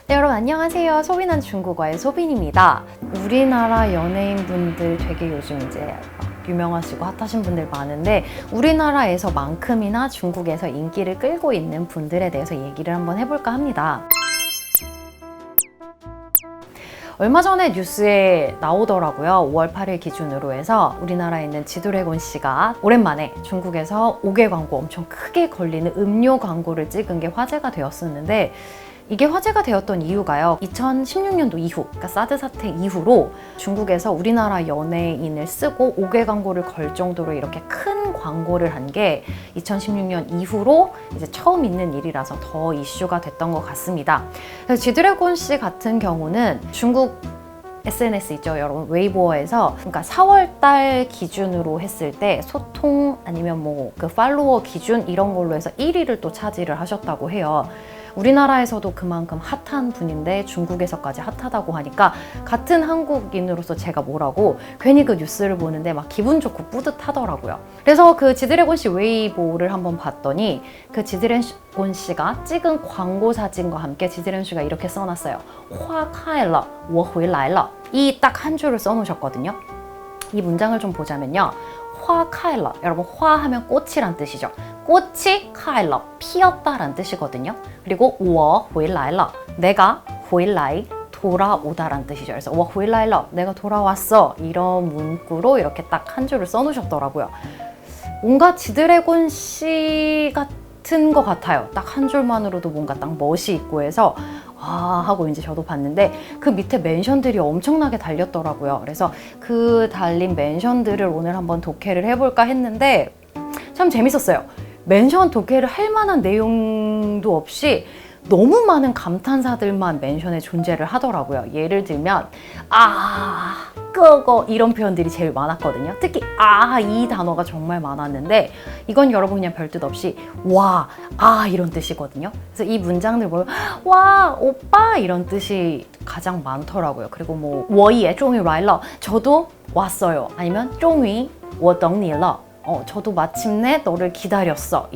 네, 여러분 안녕하세요. 소빈한 중국어의 소빈입니다. 우리나라 연예인분들 되게 요즘 이제 막 유명하시고 핫하신 분들 많은데 우리나라에서만큼이나 중국에서 인기를 끌고 있는 분들에 대해서 얘기를 한번 해볼까 합니다. 얼마 전에 뉴스에 나오더라고요. 5월 8일 기준으로 해서 우리나라에 있는 지드래곤 씨가 오랜만에 중국에서 5개 광고 엄청 크게 걸리는 음료 광고를 찍은 게 화제가 되었었는데 이게 화제가 되었던 이유가요. 2016년도 이후, 그러니까 사드 사태 이후로 중국에서 우리나라 연예인을 쓰고 5개 광고를 걸 정도로 이렇게 큰 광고를 한 게 2016년 이후로 이제 처음 있는 일이라서 더 이슈가 됐던 것 같습니다. 그래서 지드래곤 씨 같은 경우는 중국 SNS 있죠, 여러분. 웨이보어에서 그러니까 4월 달 기준으로 했을 때 소통 아니면 뭐 그 팔로워 기준 이런 걸로 해서 1위를 또 차지를 하셨다고 해요. 우리나라에서도 그만큼 핫한 분인데 중국에서까지 핫하다고 하니까 같은 한국인으로서 제가 뭐라고 괜히 그 뉴스를 보는데 막 기분 좋고 뿌듯하더라고요. 그래서 그 지드래곤 씨 웨이보를 한번 봤더니 그 지드래곤 씨가 찍은 광고 사진과 함께 지드래곤 씨가 이렇게 써놨어요. 花开了我回来了. 이 딱 한 줄을 써놓으셨거든요. 이 문장을 좀 보자면요. 花开了, 여러분 화 하면 꽃이란 뜻이죠. 꽃이 开了, 피었다란 뜻이거든요. 그리고 我回来了, 내가 回来, 돌아오다란 뜻이죠. 그래서 我回来了, 내가 돌아왔어. 이런 문구로 이렇게 딱 한 줄을 써놓으셨더라고요. 뭔가 지드래곤 씨 같은 것 같아요. 딱 한 줄만으로도 뭔가 딱 멋이 있고 해서 하고 이제 저도 봤는데 그 밑에 멘션들이 엄청나게 달렸더라고요. 그래서 그 달린 멘션들을 오늘 한번 독해를 해볼까 했는데 참 재밌었어요. 멘션 독해를 할 만한 내용도 없이 너무 많은 감탄사들만 멘션에 존재를 하더라고요. 예를 들면 끄고 이런 표현들이 제일 많았거든요. 특히 이 단어가 정말 많았는데 이건 여러분 그냥 별뜻 없이 와, 이런 뜻이거든요. 그래서 이 문장들 보면 와, 오빠 이런 뜻이 가장 많더라고요. 그리고 뭐 我也终于来了, 저도 왔어요. 아니면 终于我等你了, 저도 마침내 너를 기다렸어.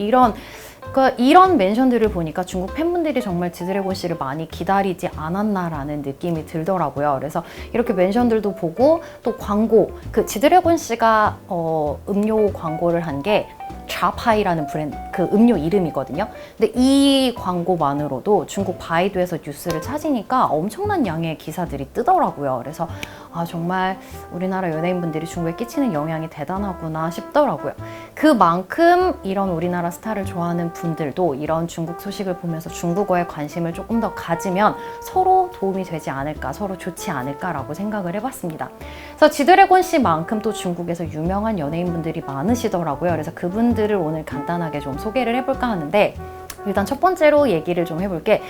이런 멘션들을 보니까 중국 팬분들이 정말 지드래곤 씨를 많이 기다리지 않았나라는 느낌이 들더라고요. 그래서 이렇게 멘션들도 보고 또 광고, 그 지드래곤 씨가 음료 광고를 한 게 자파이라는 브랜드, 그 음료 이름이거든요. 근데 이 광고만으로도 중국 바이두에서 뉴스를 찾으니까 엄청난 양의 기사들이 뜨더라고요. 그래서 정말 우리나라 연예인분들이 중국에 끼치는 영향이 대단하구나 싶더라고요. 그만큼 이런 우리나라 스타를 좋아하는 분들도 이런 중국 소식을 보면서 중국어에 관심을 조금 더 가지면 서로 도움이 되지 않을까, 서로 좋지 않을까라고 생각을 해봤습니다. 그래서 지드래곤 씨만큼 또 중국에서 유명한 연예인분들이 많으시더라고요. 그래서 그분들을 오늘 간단하게 좀 소개를 해볼까 하는데 일단 첫 번째로 얘기를 좀 해볼 게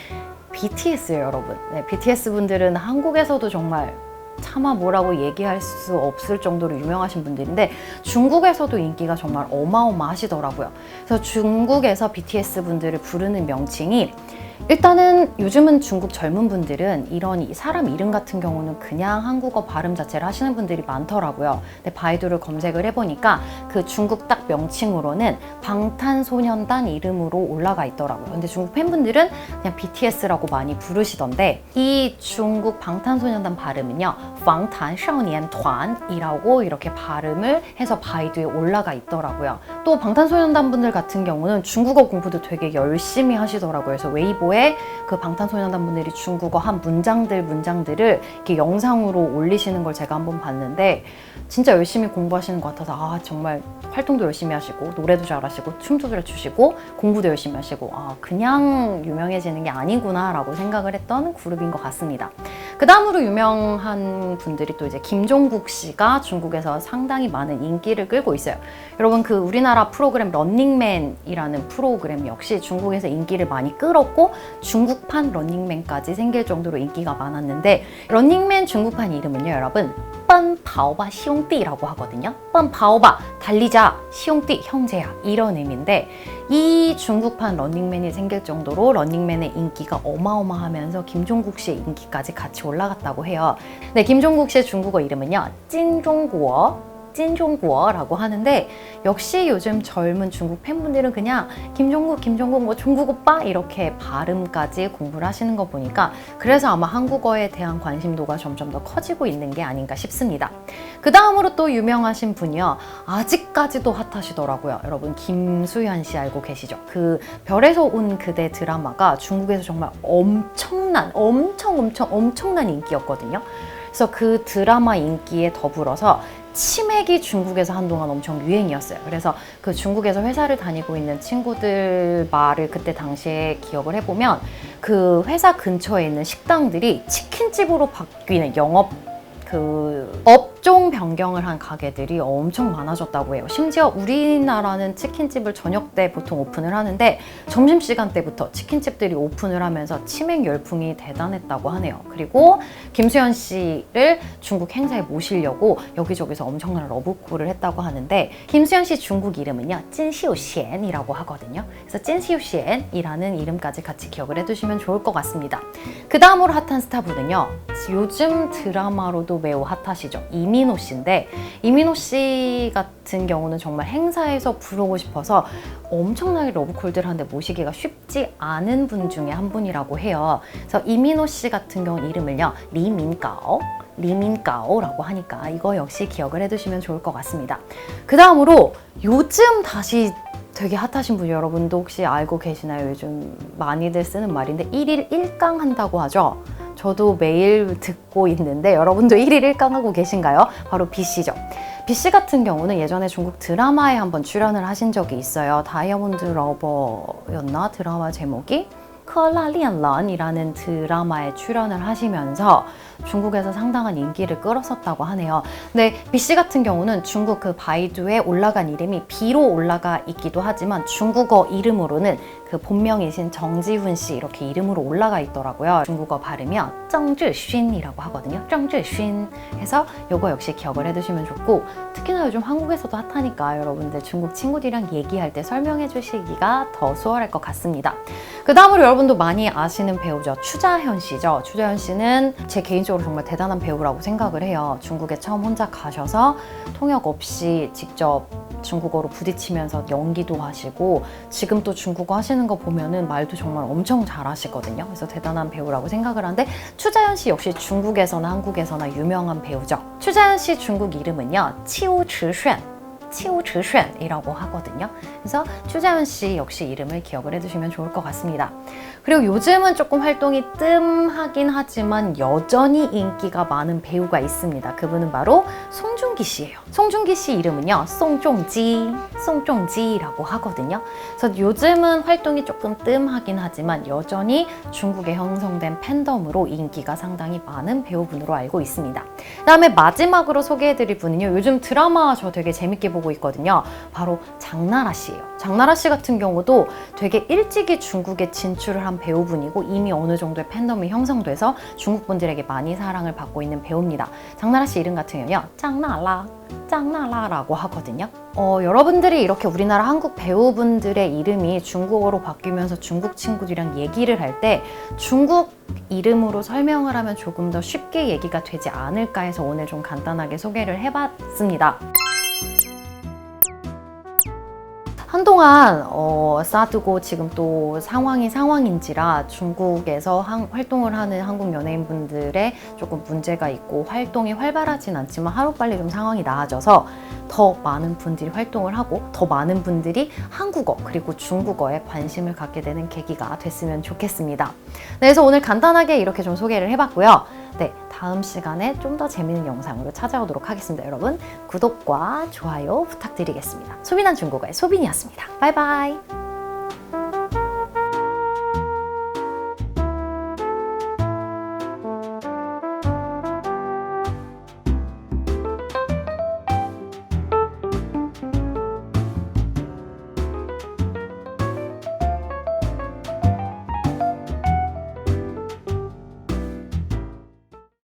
BTS예요, 여러분. 네, BTS 분들은 한국에서도 정말 차마 뭐라고 얘기할 수 없을 정도로 유명하신 분들인데 중국에서도 인기가 정말 어마어마하시더라고요. 그래서 중국에서 BTS 분들을 부르는 명칭이 일단은 요즘은 중국 젊은 분들은 이런 사람 이름 같은 경우는 그냥 한국어 발음 자체를 하시는 분들이 많더라고요. 근데 바이두를 검색을 해보니까 그 중국 딱 명칭으로는 방탄소년단 이름으로 올라가 있더라고요. 근데 중국 팬분들은 그냥 BTS라고 많이 부르시던데 이 중국 방탄소년단 발음은요, 防弹少年团이라고 이렇게 발음을 해서 바이두에 올라가 있더라고요. 또 방탄소년단 분들 같은 경우는 중국어 공부도 되게 열심히 하시더라고요. 그래서 웨이보에 그 방탄소년단 분들이 중국어 한 문장들을 이렇게 영상으로 올리시는 걸 제가 한번 봤는데 진짜 열심히 공부하시는 것 같아서 정말 활동도 열심히 하시고 노래도 잘하시고 춤도 잘 추시고 공부도 열심히 하시고 그냥 유명해지는 게 아니구나 라고 생각을 했던 그룹인 것 같습니다. 그 다음으로 유명한 분들이 또 이제 김종국 씨가 중국에서 상당히 많은 인기를 끌고 있어요. 여러분 그 우리나라 프로그램 런닝맨이라는 프로그램 역시 중국에서 인기를 많이 끌었고 중국판 런닝맨까지 생길 정도로 인기가 많았는데 런닝맨 중국판 이름은요, 여러분 奔跑吧 兄弟라고 하거든요. 奔跑吧 달리자, 兄弟 형제야 이런 의미인데 이 중국판 런닝맨이 생길 정도로 런닝맨의 인기가 어마어마하면서 김종국 씨의 인기까지 같이 올라갔다고 해요. 네, 김종국 씨의 중국어 이름은요, 찐종국어 찐종국어라고 하는데 역시 요즘 젊은 중국 팬분들은 그냥 김종국 뭐 중국 오빠 이렇게 발음까지 공부를 하시는 거 보니까 그래서 아마 한국어에 대한 관심도가 점점 더 커지고 있는 게 아닌가 싶습니다. 그 다음으로 또 유명하신 분이요. 아직까지도 핫하시더라고요. 여러분 김수현 씨 알고 계시죠? 그 별에서 온 그대 드라마가 중국에서 정말 엄청난 인기였거든요. 그래서 그 드라마 인기에 더불어서 치맥이 중국에서 한동안 엄청 유행이었어요. 그래서 그 중국에서 회사를 다니고 있는 친구들 말을 그때 당시에 기억을 해보면 그 회사 근처에 있는 식당들이 치킨집으로 바뀌는 업종 변경을 한 가게들이 엄청 많아졌다고 해요. 심지어 우리나라는 치킨집을 저녁 때 보통 오픈을 하는데 점심시간 때부터 치킨집들이 오픈을 하면서 치맥 열풍이 대단했다고 하네요. 그리고 김수현 씨를 중국 행사에 모시려고 여기저기서 엄청난 러브콜을 했다고 하는데 김수현 씨 중국 이름은요 찐시우시엔이라고 하거든요. 그래서 찐시우시엔이라는 이름까지 같이 기억을 해두시면 좋을 것 같습니다. 그 다음으로 핫한 스타분은요. 요즘 드라마로도 매우 핫하시죠. 이민호 씨인데 이민호 씨 같은 경우는 정말 행사에서 부르고 싶어서 엄청나게 러브콜들을 하는데 모시기가 쉽지 않은 분 중에 한 분이라고 해요. 그래서 이민호 씨 같은 경우는 이름을요 리민가오라고 하니까 이거 역시 기억을 해두시면 좋을 것 같습니다. 그 다음으로 요즘 다시 되게 핫하신 분 여러분도 혹시 알고 계시나요? 요즘 많이들 쓰는 말인데 1일 1강 한다고 하죠. 저도 매일 듣고 있는데 여러분도 1일 1강 하고 계신가요? 바로 B씨죠. B씨 같은 경우는 예전에 중국 드라마에 한번 출연을 하신 적이 있어요. 다이아몬드 러버였나? 드라마 제목이? 커라리안런이라는 드라마에 출연을 하시면서 중국에서 상당한 인기를 끌었었다고 하네요. 근데 B씨 같은 경우는 중국 그 바이두에 올라간 이름이 B로 올라가 있기도 하지만 중국어 이름으로는 그 본명이신 정지훈 씨 이렇게 이름으로 올라가 있더라고요. 중국어 발음이요. 정지슌이라고 하거든요. 정지슌 해서 이거 역시 기억을 해두시면 좋고 특히나 요즘 한국에서도 핫하니까 여러분들 중국 친구들이랑 얘기할 때 설명해 주시기가 더 수월할 것 같습니다. 그 다음으로 여러분도 많이 아시는 배우죠. 추자현 씨죠. 추자현 씨는 제 개인적으로 정말 대단한 배우라고 생각을 해요. 중국에 처음 혼자 가셔서 통역 없이 직접 중국어로 부딪히면서 연기도 하시고 지금 또 중국어 하시는 거 보면은 말도 정말 엄청 잘하시거든요. 그래서 대단한 배우라고 생각을 하는데 추자현 씨 역시 중국에서나 한국에서나 유명한 배우죠. 추자현 씨 중국 이름은요. 치우츠쉔이라고 하거든요. 그래서 추자현 씨 역시 이름을 기억을 해두시면 좋을 것 같습니다. 그리고 요즘은 조금 활동이 뜸하긴 하지만 여전히 인기가 많은 배우가 있습니다. 그분은 바로 송중기 씨예요. 송중기 씨 이름은요. 송중지라고 하거든요. 그래서 요즘은 활동이 조금 뜸하긴 하지만 여전히 중국에 형성된 팬덤으로 인기가 상당히 많은 배우분으로 알고 있습니다. 그다음에 마지막으로 소개해드릴 분은요. 요즘 드라마 저 되게 재밌게 보고 있거든요. 바로 장나라 씨예요. 장나라 씨 같은 경우도 되게 일찍이 중국에 진출을 한 배우분이고 이미 어느 정도의 팬덤이 형성돼서 중국 분들에게 많이 사랑을 받고 있는 배우입니다. 장나라 씨 이름 같은 경우는요. 짱나라라고 하거든요. 여러분들이 이렇게 우리나라 한국 배우분들의 이름이 중국어로 바뀌면서 중국 친구들이랑 얘기를 할 때 중국 이름으로 설명을 하면 조금 더 쉽게 얘기가 되지 않을까 해서 오늘 좀 간단하게 소개를 해봤습니다. 한동안 싸두고 지금 또 상황인지라 중국에서 활동을 하는 한국 연예인분들의 조금 문제가 있고 활동이 활발하진 않지만 하루빨리 좀 상황이 나아져서 더 많은 분들이 활동을 하고 더 많은 분들이 한국어 그리고 중국어에 관심을 갖게 되는 계기가 됐으면 좋겠습니다. 네, 그래서 오늘 간단하게 이렇게 좀 소개를 해봤고요. 네, 다음 시간에 좀 더 재밌는 영상으로 찾아오도록 하겠습니다. 여러분 구독과 좋아요 부탁드리겠습니다. 소빈한 중국어의 소빈이었습니다. 바이바이.